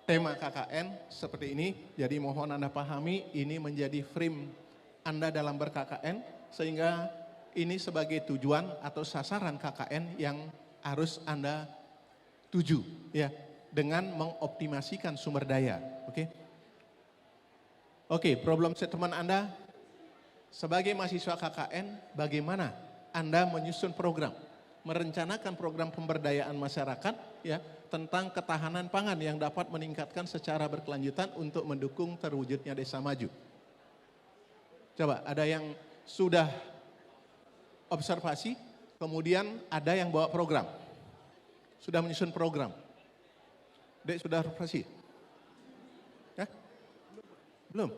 tema KKN seperti ini, jadi mohon Anda pahami ini menjadi frame Anda dalam ber-KKN, sehingga ini sebagai tujuan atau sasaran KKN yang harus Anda tuju ya, dengan mengoptimasikan sumber daya. Oke, problem statement Anda sebagai mahasiswa KKN, bagaimana Anda menyusun program, merencanakan program pemberdayaan masyarakat ya, tentang ketahanan pangan yang dapat meningkatkan secara berkelanjutan untuk mendukung terwujudnya desa maju. Coba, ada yang sudah observasi, kemudian ada yang bawa program, sudah menyusun program. Dek, sudah observasi? Ya? Belum?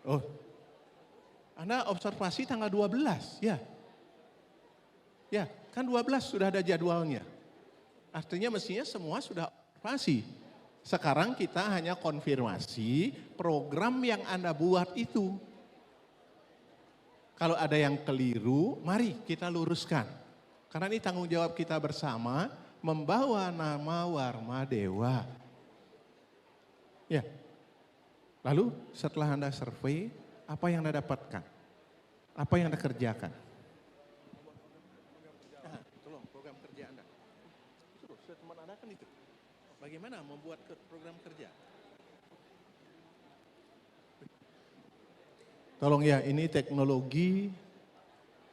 Oh, Anda observasi tanggal 12, ya? Ya, kan 12 sudah ada jadwalnya. Artinya mestinya semua sudah observasi. Sekarang kita hanya konfirmasi program yang Anda buat itu. Kalau ada yang keliru, mari kita luruskan. Karena ini tanggung jawab kita bersama, membawa nama Warma Dewa. Ya. Lalu setelah Anda survei, apa yang Anda dapatkan? Apa yang Anda kerjakan? Tolong program kerja Anda. Teman Anda kan itu. Bagaimana membuat program kerja? Tolong ya, ini teknologi.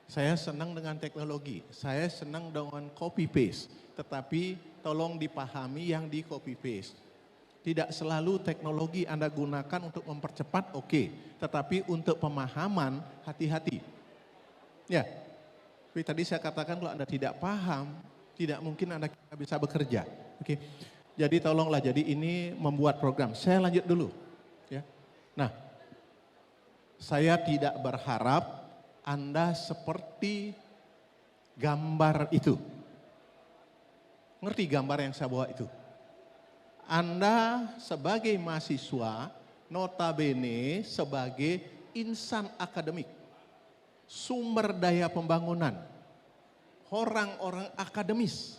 Saya senang dengan teknologi. Saya senang dengan copy paste. Tetapi tolong dipahami yang di copy paste. Tidak selalu teknologi Anda gunakan untuk mempercepat, oke. Tetapi untuk pemahaman, hati-hati. Ya, tapi tadi saya katakan kalau Anda tidak paham, tidak mungkin Anda bisa bekerja. Oke. Jadi tolonglah, jadi ini membuat program. Saya lanjut dulu. Ya. Nah, saya tidak berharap Anda seperti gambar itu. Ngerti gambar yang saya bawa itu? Anda sebagai mahasiswa, notabene sebagai insan akademik, sumber daya pembangunan, orang-orang akademis,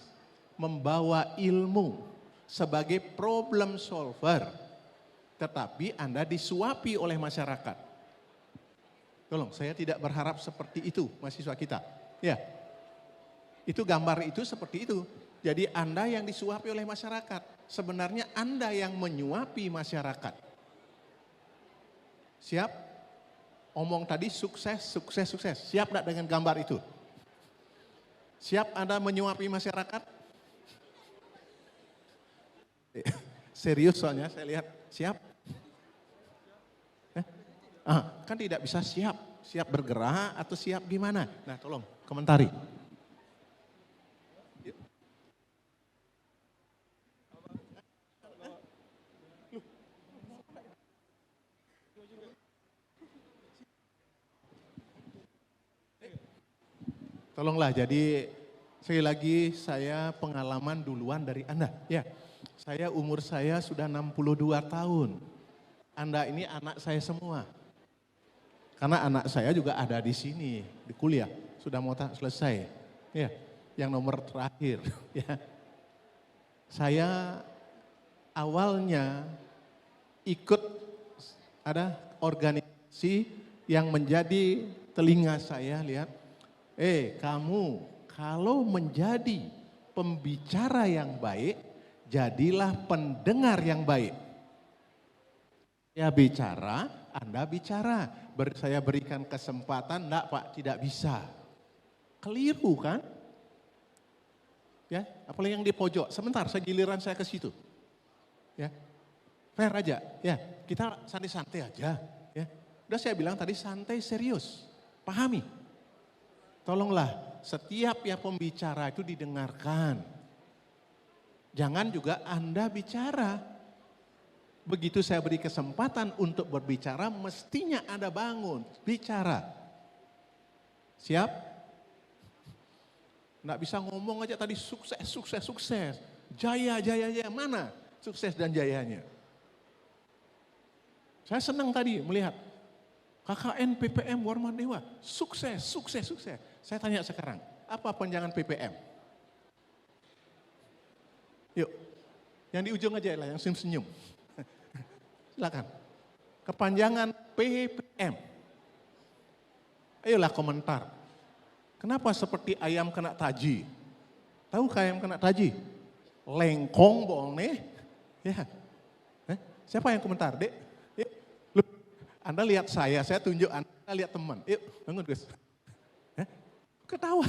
membawa ilmu sebagai problem solver, tetapi Anda disuapi oleh masyarakat. Tolong, saya tidak berharap seperti itu mahasiswa kita. Ya, itu gambar itu seperti itu. Jadi Anda yang disuapi oleh masyarakat. Sebenarnya Anda yang menyuapi masyarakat. Siap? Omong tadi sukses, sukses, sukses. Siap enggak dengan gambar itu? Siap Anda menyuapi masyarakat? Serius soalnya saya lihat. Siap? Kan tidak bisa siap. Siap bergerak atau siap gimana? Nah tolong komentari. Tolonglah, jadi sekali lagi saya pengalaman duluan dari Anda. Ya, umur saya sudah 62 tahun. Anda ini anak saya semua. Karena anak saya juga ada di sini, di kuliah. Sudah mau selesai. Ya, yang nomor terakhir. Ya. Saya awalnya ikut ada organisasi yang menjadi telinga saya, lihat. Kamu kalau menjadi pembicara yang baik, jadilah pendengar yang baik. Ya bicara, Anda bicara. Saya berikan kesempatan, enggak Pak, tidak bisa. Keliru kan? Ya, apalagi yang di pojok. Sebentar, giliran saya ke situ. Ya, fair aja. Ya, kita santai-santai aja. Ya, udah saya bilang tadi santai serius. Pahami. Tolonglah, setiap yang pembicara itu didengarkan. Jangan juga Anda bicara. Begitu saya beri kesempatan untuk berbicara, mestinya Anda bangun, bicara. Siap? Nggak bisa ngomong aja tadi sukses, sukses, sukses. Jaya, jaya, jaya. Mana sukses dan jayanya? Saya senang tadi melihat KKN PPM Warma Dewa, sukses, sukses, sukses. Saya tanya sekarang, apa panjangan PPM? Yuk, Yang di ujung aja lah, yang senyum-senyum. Silakan. Kepanjangan PPM. Ayolah komentar. Kenapa seperti ayam kena taji? Tahu ayam kena taji? Lengkong bohong nih. Ya. Siapa yang komentar, Dek? Yuk. Anda lihat saya tunjuk Anda lihat teman. Yuk, bangun Gus. Ketawa.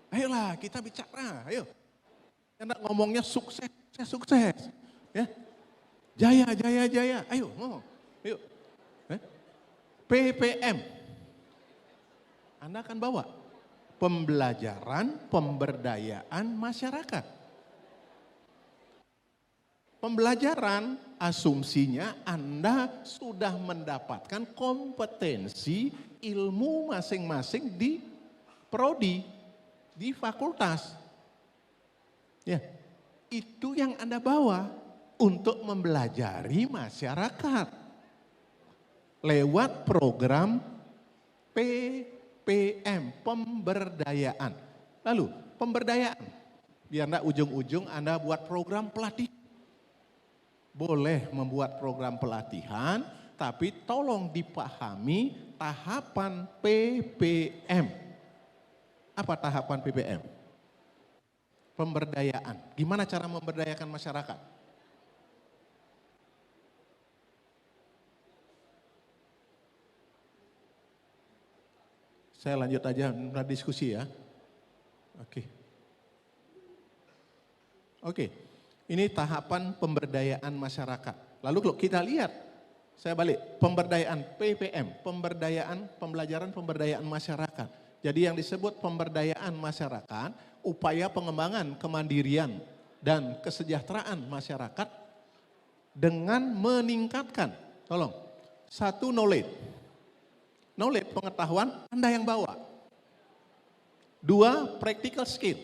Ayolah kita bicara, ayo. Anda ngomongnya sukses, sukses. Ya. Jaya, jaya, jaya. Ayo ngomong. Yuk. PPM. Anda akan bawa pembelajaran, pemberdayaan masyarakat. Pembelajaran asumsinya Anda sudah mendapatkan kompetensi ilmu masing-masing di prodi, di fakultas. Ya, itu yang Anda bawa untuk mempelajari masyarakat lewat program PPM, pemberdayaan. Lalu pemberdayaan, biar enggak ujung-ujung Anda buat program pelatihan. Boleh membuat program pelatihan, tapi tolong dipahami tahapan PPM. Apa tahapan PPM? Pemberdayaan. Gimana cara memberdayakan masyarakat? Saya lanjut aja diskusi ya. Oke. Ini tahapan pemberdayaan masyarakat. Lalu kalau kita lihat, saya balik, pemberdayaan PPM, pembelajaran pemberdayaan masyarakat. Jadi yang disebut pemberdayaan masyarakat, upaya pengembangan kemandirian dan kesejahteraan masyarakat dengan meningkatkan, tolong, satu knowledge pengetahuan Anda yang bawa. Dua, practical skill.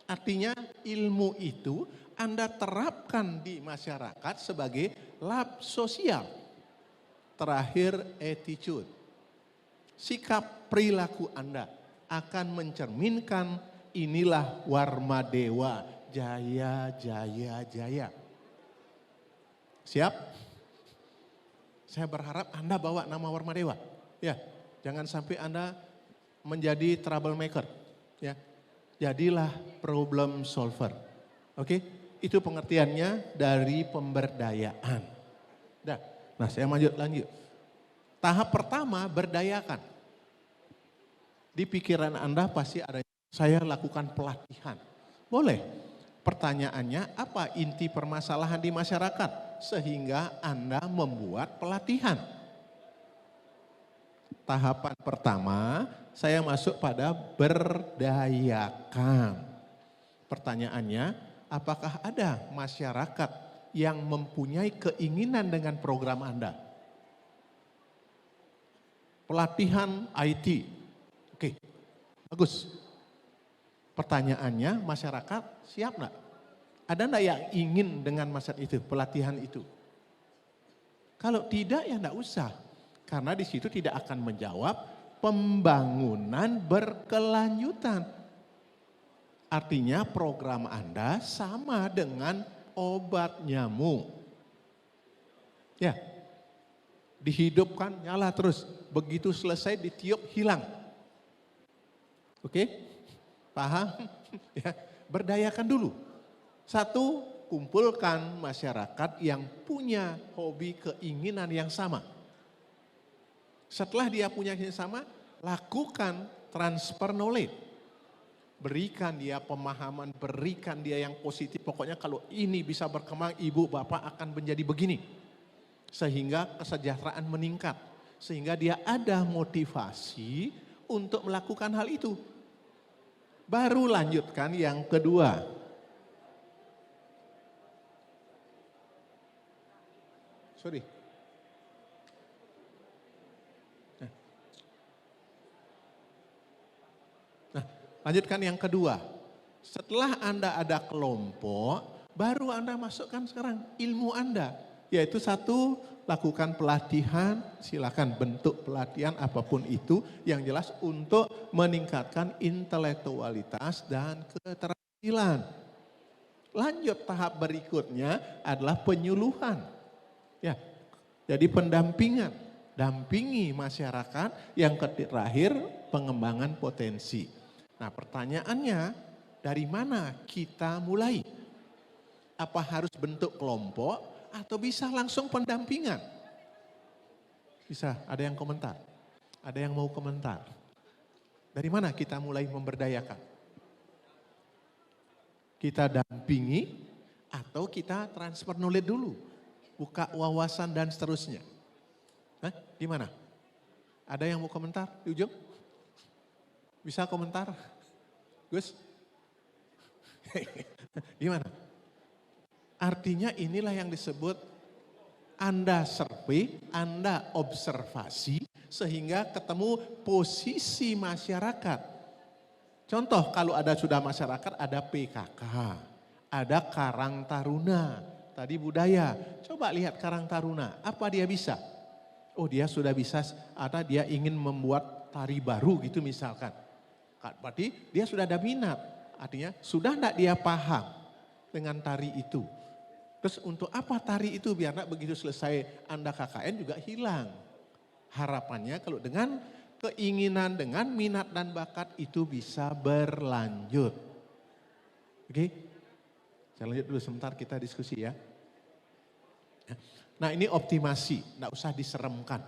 Artinya ilmu itu Anda terapkan di masyarakat sebagai lab sosial. Terakhir, attitude. Sikap perilaku Anda akan mencerminkan inilah Warma Dewa, jaya, jaya, jaya. Siap? Saya berharap Anda bawa nama Warma Dewa. Ya, jangan sampai Anda menjadi troublemaker. Ya, jadilah problem solver. Oke? Itu pengertiannya dari pemberdayaan. Nah, saya lanjut. Tahap pertama, berdayakan. Di pikiran Anda pasti ada, saya lakukan pelatihan. Boleh. Pertanyaannya, apa inti permasalahan di masyarakat? Sehingga Anda membuat pelatihan. Tahapan pertama, saya masuk pada berdayakan. Pertanyaannya, apakah ada masyarakat yang mempunyai keinginan dengan program Anda? Pelatihan IT. Oke, bagus. Pertanyaannya, masyarakat siap enggak? Ada enggak yang ingin dengan masyarakat itu, pelatihan itu? Kalau tidak ya enggak usah. Karena di situ tidak akan menjawab pembangunan berkelanjutan. Artinya program Anda sama dengan obat nyamuk. Ya, dihidupkan nyala terus, begitu selesai ditiup hilang. Oke, paham? Ya, berdayakan dulu. Satu, kumpulkan masyarakat yang punya hobi keinginan yang sama. Setelah dia punya yang sama, lakukan transfer knowledge. Berikan dia pemahaman, berikan dia yang positif. Pokoknya kalau ini bisa berkembang, ibu bapak akan menjadi begini. Sehingga kesejahteraan meningkat. Sehingga dia ada motivasi untuk melakukan hal itu. Baru lanjutkan yang kedua. Sorry. Lanjutkan yang kedua, setelah Anda ada kelompok, baru Anda masukkan sekarang ilmu Anda. Yaitu satu, lakukan pelatihan, silakan bentuk pelatihan apapun itu, yang jelas untuk meningkatkan intelektualitas dan keterampilan. Lanjut tahap berikutnya adalah penyuluhan. Ya, jadi pendampingan, dampingi masyarakat. Yang terakhir pengembangan potensi. Nah pertanyaannya, dari mana kita mulai? Apa harus bentuk kelompok atau bisa langsung pendampingan? Bisa, ada yang komentar? Ada yang mau komentar? Dari mana kita mulai memberdayakan? Kita dampingi atau kita transfer knowledge dulu? Buka wawasan dan seterusnya. Hah? Gimana? Ada yang mau komentar di ujung? Bisa komentar? Gus? Gimana? Artinya inilah yang disebut Anda survei, Anda observasi sehingga ketemu posisi masyarakat. Contoh kalau ada sudah masyarakat ada PKK, ada Karang Taruna, tadi budaya. Coba lihat Karang Taruna, apa dia bisa? Oh dia sudah bisa, atau dia ingin membuat tari baru gitu misalkan. Berarti dia sudah ada minat, artinya sudah enggak dia paham dengan tari itu. Terus untuk apa tari itu biar enggak begitu selesai Anda KKN juga hilang. Harapannya kalau dengan keinginan, dengan minat dan bakat itu bisa berlanjut. Oke, saya lanjut dulu sebentar kita diskusi ya. Nah ini optimasi, enggak usah diseremkan.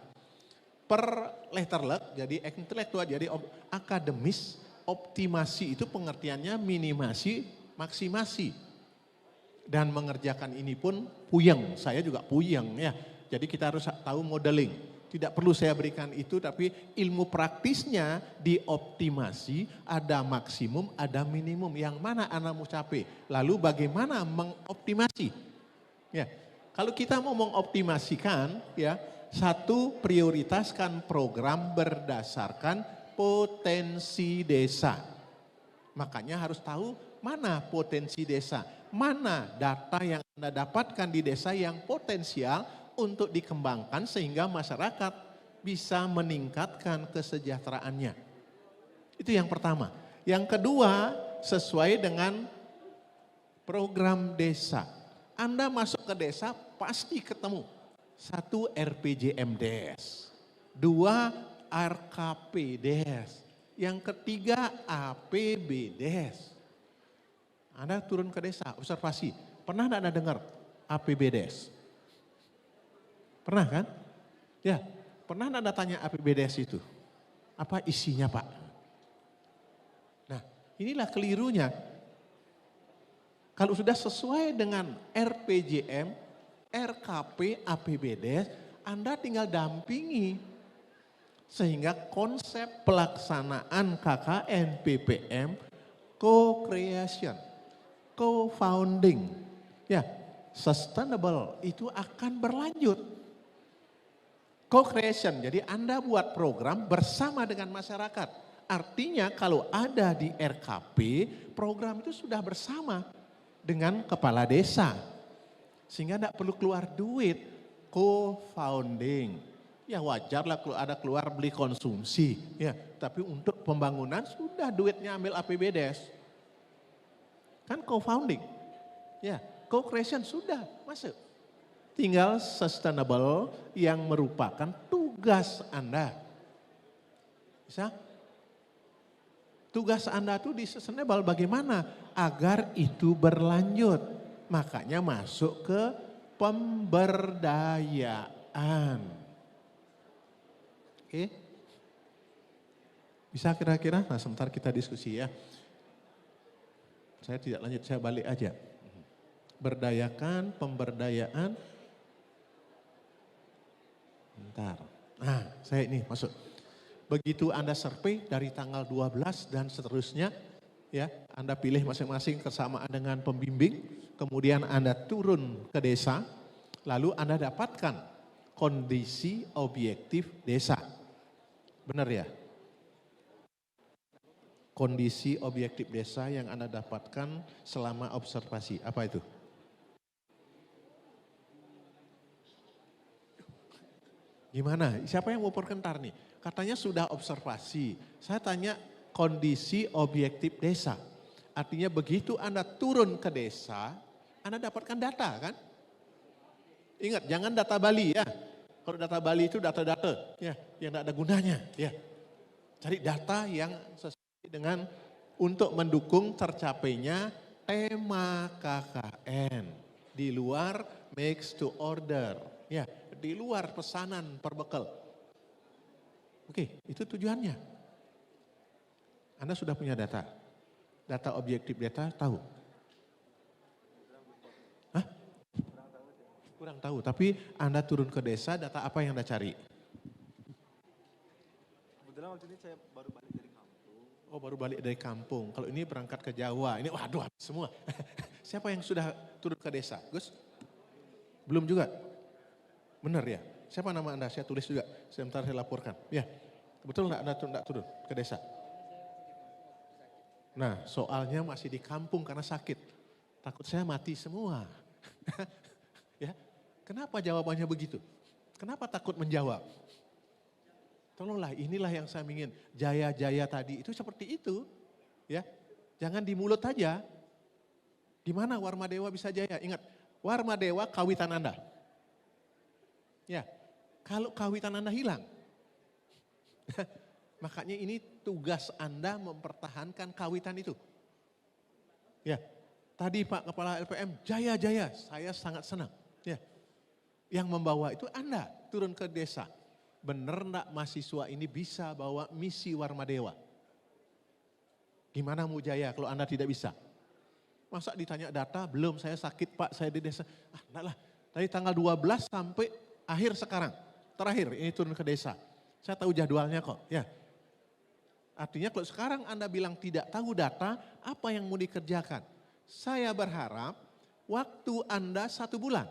Per letter luck, jadi intelektual, jadi akademis, optimasi itu pengertiannya minimasi, maksimasi. Dan mengerjakan ini pun puyeng, saya juga puyeng ya. Jadi kita harus tahu modeling. Tidak perlu saya berikan itu, tapi ilmu praktisnya dioptimasi, ada maksimum, ada minimum. Yang mana Anda mau capai? Lalu bagaimana mengoptimasi? Ya, kalau kita mau mengoptimasikan, ya, satu prioritaskan program berdasarkan potensi desa. Makanya harus tahu mana potensi desa, mana data yang Anda dapatkan di desa yang potensial untuk dikembangkan sehingga masyarakat bisa meningkatkan kesejahteraannya. Itu yang pertama. Yang kedua, sesuai dengan program desa. Anda masuk ke desa pasti ketemu. 1 RPJMDes, 2 RKPdes, yang ketiga APBdes. Anda turun ke desa, observasi. Pernah enggak Anda dengar APBdes? Pernah kan? Ya, pernah Anda tanya APBdes itu? Apa isinya Pak? Nah, inilah kelirunya. Kalau sudah sesuai dengan RPJM, RKP, APBdes, Anda tinggal dampingi. Sehingga konsep pelaksanaan KKN PPM, co-creation, co-founding, ya, sustainable itu akan berlanjut. Co-creation, jadi Anda buat program bersama dengan masyarakat. Artinya kalau ada di RKP, program itu sudah bersama dengan kepala desa. Sehingga tidak perlu keluar duit, co-founding. Ya wajarlah kalau ada keluar beli konsumsi, ya. Tapi untuk pembangunan sudah duitnya ambil APBdes. Kan co-founding, ya, co-creation sudah masuk. Tinggal sustainable yang merupakan tugas Anda. Bisa? Tugas Anda itu di sustainable bagaimana? Agar itu berlanjut. Makanya masuk ke pemberdayaan. Oke? Bisa kira-kira? Nah sebentar kita diskusi ya. Saya tidak lanjut, saya balik aja. Berdayakan, pemberdayaan. Bentar. Nah, saya ini masuk. Begitu Anda survei dari tanggal 12 dan seterusnya, ya, Anda pilih masing-masing kesamaan dengan pembimbing, kemudian Anda turun ke desa, lalu Anda dapatkan kondisi objektif desa. Benar ya? Kondisi objektif desa yang Anda dapatkan selama observasi. Apa itu? Gimana? Siapa yang mau berkomentar nih? Katanya sudah observasi. Saya tanya kondisi objektif desa. Artinya begitu Anda turun ke desa, Anda dapatkan data kan? Ingat, jangan data Bali ya. Kalau data Bali itu data-data ya, yang tidak ada gunanya. Ya. Cari data yang sesuai dengan untuk mendukung tercapainya tema KKN. Di luar makes to order. Ya, di luar pesanan per bekal. Oke, itu tujuannya. Anda sudah punya data. Data objektif data tahu. Hah? Kurang tahu, tapi Anda turun ke desa, data apa yang Anda cari? Kebetulan waktu ini saya baru balik dari kampung. Oh, baru balik dari kampung. Kalau ini berangkat ke Jawa, ini waduh habis semua. Siapa yang sudah turun ke desa? Gus? Belum juga? Benar ya? Siapa nama Anda? Saya tulis juga. Sebentar saya laporkan. Ya, betul enggak Anda enggak turun ke desa? Nah, soalnya masih di kampung karena sakit. Takut saya mati semua. Ya, kenapa jawabannya begitu? Kenapa takut menjawab? Tolonglah, inilah yang saya ingin. Jaya-jaya tadi itu seperti itu. Ya, jangan di mulut aja. Gimana Warmadewa bisa jaya? Ingat, Warmadewa kawitan Anda. Ya, kalau kawitan Anda hilang. Makanya ini tugas Anda mempertahankan kawitan itu. Ya, tadi Pak Kepala LPM, jaya-jaya, saya sangat senang. Ya, yang membawa itu Anda turun ke desa. Benar enggak mahasiswa ini bisa bawa misi Warmadewa? Gimana mau jaya kalau Anda tidak bisa? Masa ditanya data, belum saya sakit Pak, saya di desa. Ah enggak lah, dari tanggal 12 sampai akhir sekarang. Terakhir ini turun ke desa. Saya tahu jadwalnya kok, ya. Artinya kalau sekarang Anda bilang tidak tahu data, apa yang mau dikerjakan? Saya berharap waktu Anda 1 bulan.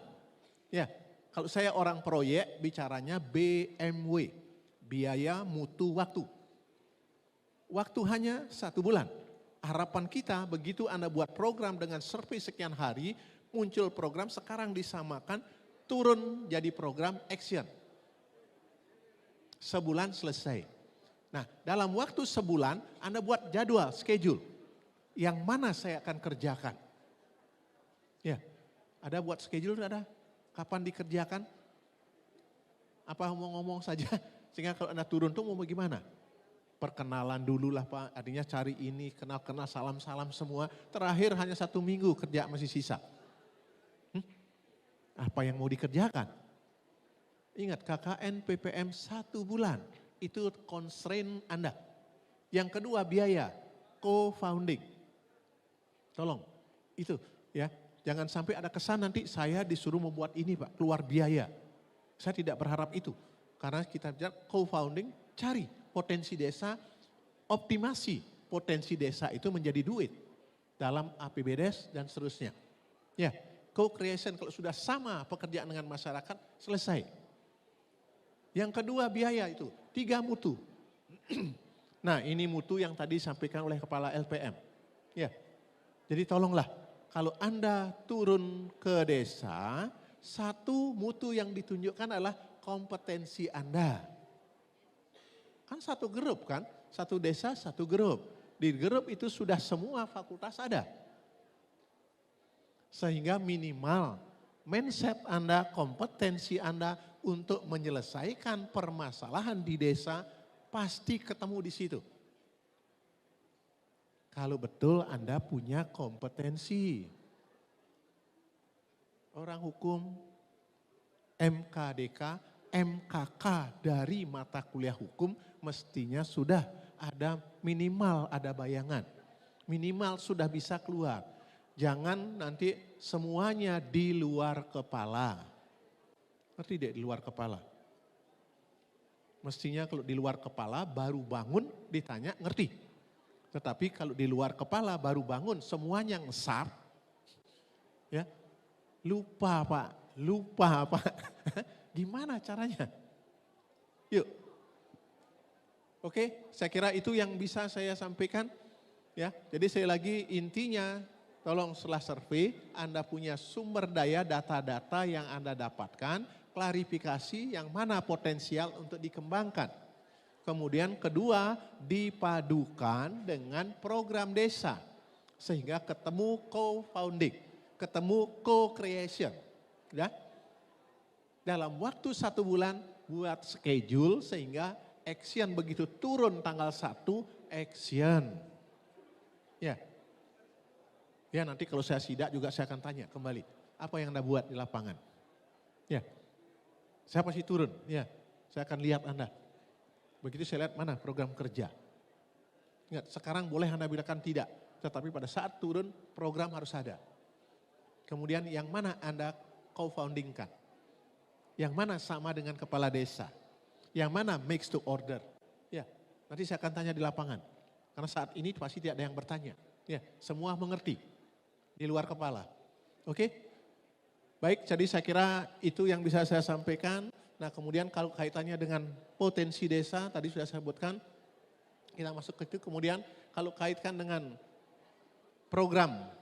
Ya, kalau saya orang proyek bicaranya BMW, biaya mutu waktu. Waktu hanya 1 bulan. Harapan kita begitu Anda buat program dengan survei sekian hari, muncul program sekarang disamakan, turun jadi program action. Sebulan selesai. Nah, dalam waktu sebulan Anda buat jadwal, schedule. Yang mana saya akan kerjakan. Ya, ada buat schedule, ada kapan dikerjakan. Apa mau ngomong saja, sehingga kalau Anda turun tuh mau bagaimana? Perkenalan dulu lah Pak, artinya cari ini, kenal-kenal, salam-salam semua. Terakhir hanya 1 minggu kerja masih sisa. Apa yang mau dikerjakan? Ingat KKN PPM 1 bulan. Itu constraint Anda. Yang kedua biaya, co-founding. Tolong, itu ya. Jangan sampai ada kesan nanti saya disuruh membuat ini Pak, keluar biaya. Saya tidak berharap itu. Karena kita bicara co-founding, cari potensi desa, optimasi potensi desa itu menjadi duit. Dalam APBDes dan seterusnya. Ya, co-creation kalau sudah sama pekerjaan dengan masyarakat, selesai. Yang kedua biaya itu, 3 mutu. Nah ini mutu yang tadi disampaikan oleh Kepala LPM. Ya, jadi tolonglah kalau Anda turun ke desa, 1 mutu yang ditunjukkan adalah kompetensi Anda. Kan 1 grup kan, 1 desa 1 grup. Di grup itu sudah semua fakultas ada. Sehingga minimal mindset Anda, kompetensi Anda untuk menyelesaikan permasalahan di desa pasti ketemu di situ. Kalau betul Anda punya kompetensi. Orang hukum, MKDK, MKK dari mata kuliah hukum mestinya sudah ada minimal, ada bayangan. Minimal sudah bisa keluar. Jangan nanti semuanya di luar kepala. Ngerti deh di luar kepala. Mestinya kalau di luar kepala baru bangun ditanya ngerti. Tetapi kalau di luar kepala baru bangun semuanya ngesar. Ya, lupa Pak. Gimana caranya? Yuk. Oke, saya kira itu yang bisa saya sampaikan. Ya, jadi saya lagi intinya tolong setelah survei Anda punya sumber daya data-data yang Anda dapatkan, klarifikasi yang mana potensial untuk dikembangkan. Kemudian kedua, dipadukan dengan program desa. Sehingga ketemu co-founding, ketemu co-creation. Ya. Dalam waktu 1 bulan buat schedule sehingga action begitu turun tanggal 1, action. Ya. Ya nanti kalau saya sidak juga saya akan tanya kembali. Apa yang Anda buat di lapangan? Ya. Saya pasti turun. Ya. Saya akan lihat Anda. Begitu saya lihat mana program kerja. Ingat sekarang boleh Anda bilang tidak. Tetapi pada saat turun program harus ada. Kemudian yang mana Anda co-foundingkan. Yang mana sama dengan kepala desa. Yang mana makes to order. Ya, nanti saya akan tanya di lapangan. Karena saat ini pasti tidak ada yang bertanya. Ya, semua mengerti. Di luar kepala. Oke? Baik, jadi saya kira itu yang bisa saya sampaikan. Nah kemudian kalau kaitannya dengan potensi desa, tadi sudah saya sebutkan. Kita masuk ke itu. Kemudian kalau kaitkan dengan program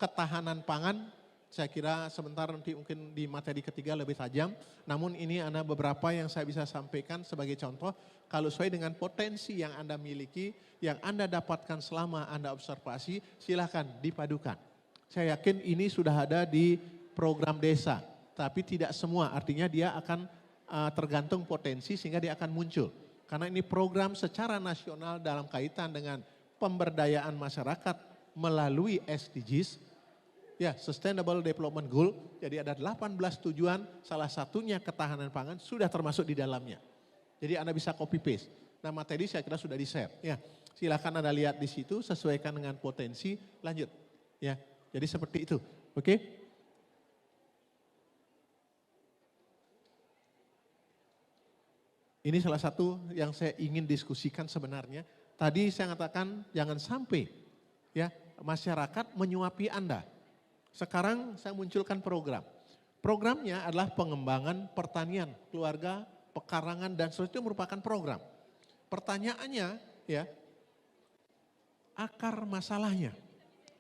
ketahanan pangan, saya kira sebentar nanti mungkin di materi ketiga lebih tajam. Namun ini ada beberapa yang saya bisa sampaikan sebagai contoh. Kalau sesuai dengan potensi yang Anda miliki, yang Anda dapatkan selama Anda observasi, silakan dipadukan. Saya yakin ini sudah ada di program desa. Tapi tidak semua, artinya dia akan tergantung potensi sehingga dia akan muncul. Karena ini program secara nasional dalam kaitan dengan pemberdayaan masyarakat melalui SDGs. Ya, Sustainable Development Goal, jadi ada 18 tujuan, salah satunya ketahanan pangan sudah termasuk di dalamnya. Jadi Anda bisa copy paste. Nah materi saya kira sudah di-share. Ya, silakan Anda lihat di situ, sesuaikan dengan potensi, lanjut. Ya, jadi seperti itu. Oke? Ini salah satu yang saya ingin diskusikan sebenarnya. Tadi saya katakan jangan sampai ya masyarakat menyuapi Anda. Sekarang saya munculkan program. Programnya adalah pengembangan pertanian, keluarga, pekarangan dan seterusnya itu merupakan program. Pertanyaannya ya, akar masalahnya.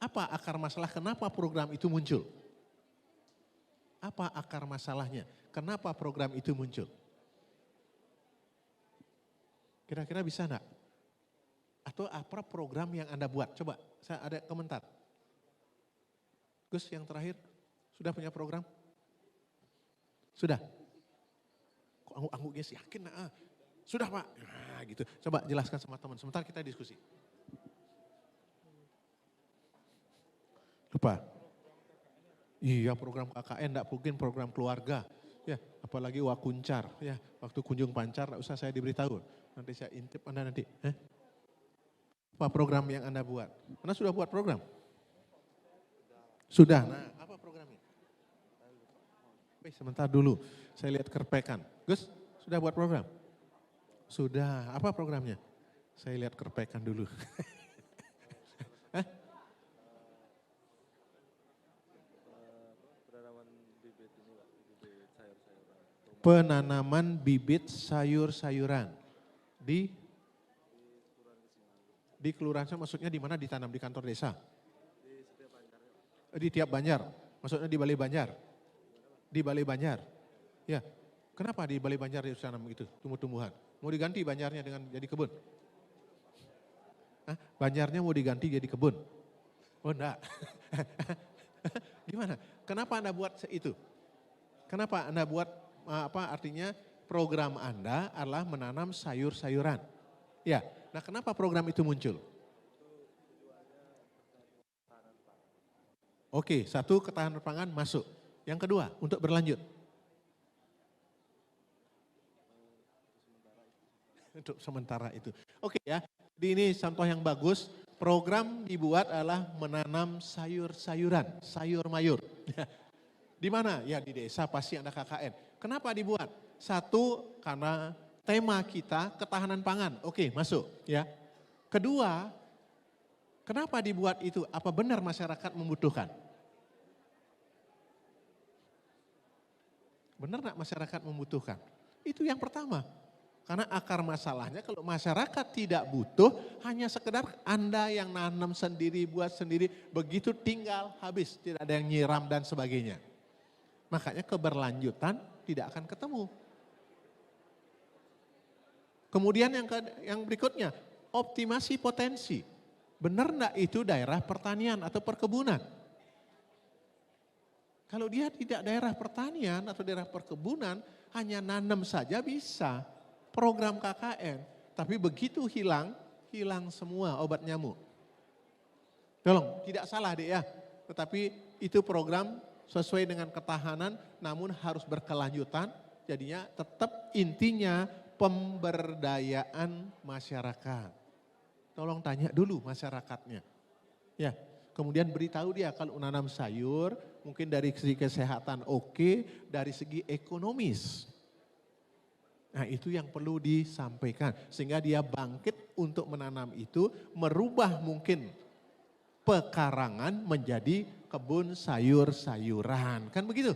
Apa akar masalah kenapa program itu muncul? Apa akar masalahnya? Kenapa program itu muncul? Kira-kira bisa enggak? Atau apa program yang Anda buat? Coba saya ada komentar. Gus yang terakhir, sudah punya program? Sudah? Kok angguk-angguknya sih yakin? Sudah Pak? Nah gitu, coba jelaskan sama teman, sebentar kita diskusi. Lupa? Iya program KKN, enggak mungkin program keluarga. Ya, apalagi wakuncar, ya waktu kunjung pancar enggak usah saya diberitahu. Nanti saya intip Anda nanti. Apa program yang Anda buat? Anda sudah buat program? Sudah, nah apa programnya? Sebentar dulu, saya lihat kerpekan. Gus, sudah buat program? Sudah, apa programnya? Saya lihat kerpekan dulu. Penanaman bibit sayur-sayuran. Di kelurahan, maksudnya di mana ditanam? Di kantor desa? Di tiap Banjar, maksudnya di Balai Banjar. Di Balai Banjar. Ya, kenapa di Balai Banjar ditanam itu tumbuh-tumbuhan? Mau diganti Banjarnya dengan jadi kebun? Banjarnya mau diganti jadi kebun? Oh enggak. Gimana? Kenapa Anda buat itu? Kenapa Anda buat artinya program Anda adalah menanam sayur-sayuran? Ya, nah kenapa program itu muncul? Oke, satu ketahanan pangan masuk. Yang kedua, untuk berlanjut. Untuk sementara itu. Oke ya, jadi ini contoh yang bagus. Program dibuat adalah menanam sayur-sayuran, sayur mayur. Di mana? Ya di desa pasti ada KKN. Kenapa dibuat? Satu, karena tema kita ketahanan pangan. Oke, masuk ya. Kedua, kenapa dibuat itu? Apa benar masyarakat membutuhkan? Benar enggak masyarakat membutuhkan? Itu yang pertama. Karena akar masalahnya kalau masyarakat tidak butuh, hanya sekedar Anda yang nanam sendiri, buat sendiri, begitu tinggal habis, tidak ada yang nyiram dan sebagainya. Makanya keberlanjutan tidak akan ketemu. Kemudian yang berikutnya, optimasi potensi. Benar enggak itu daerah pertanian atau perkebunan? Kalau dia tidak daerah pertanian atau daerah perkebunan, hanya nanam saja bisa. Program KKN. Tapi begitu hilang, hilang semua obat nyamuk. Tolong, tidak salah deh ya. Tetapi itu program sesuai dengan ketahanan, namun harus berkelanjutan. Jadinya tetap intinya pemberdayaan masyarakat. Tolong tanya dulu masyarakatnya. Ya, kemudian beritahu dia kalau nanam sayur, mungkin dari segi kesehatan oke, dari segi ekonomis. Nah itu yang perlu disampaikan. Sehingga dia bangkit untuk menanam itu, merubah mungkin pekarangan menjadi kebun sayur-sayuran. Kan begitu?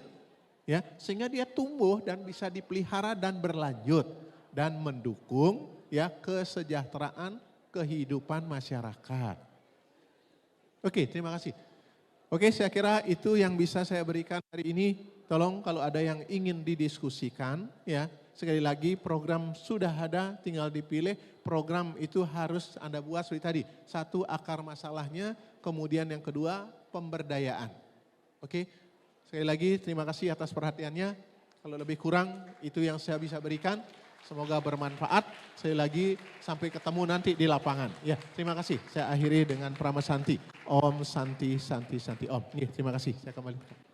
Ya, sehingga dia tumbuh dan bisa dipelihara dan berlanjut. Dan mendukung ya kesejahteraan kehidupan masyarakat. Oke, terima kasih. Oke, saya kira itu yang bisa saya berikan hari ini. Tolong kalau ada yang ingin didiskusikan, ya sekali lagi program sudah ada, tinggal dipilih. Program itu harus Anda buat seperti tadi. Satu, akar masalahnya, kemudian yang kedua, pemberdayaan. Oke, sekali lagi terima kasih atas perhatiannya. Kalau lebih kurang itu yang saya bisa berikan. Semoga bermanfaat. Sekali lagi sampai ketemu nanti di lapangan. Ya, terima kasih. Saya akhiri dengan Prama Santi. Om Santi Santi Santi Om. Ya, terima kasih. Saya kembali.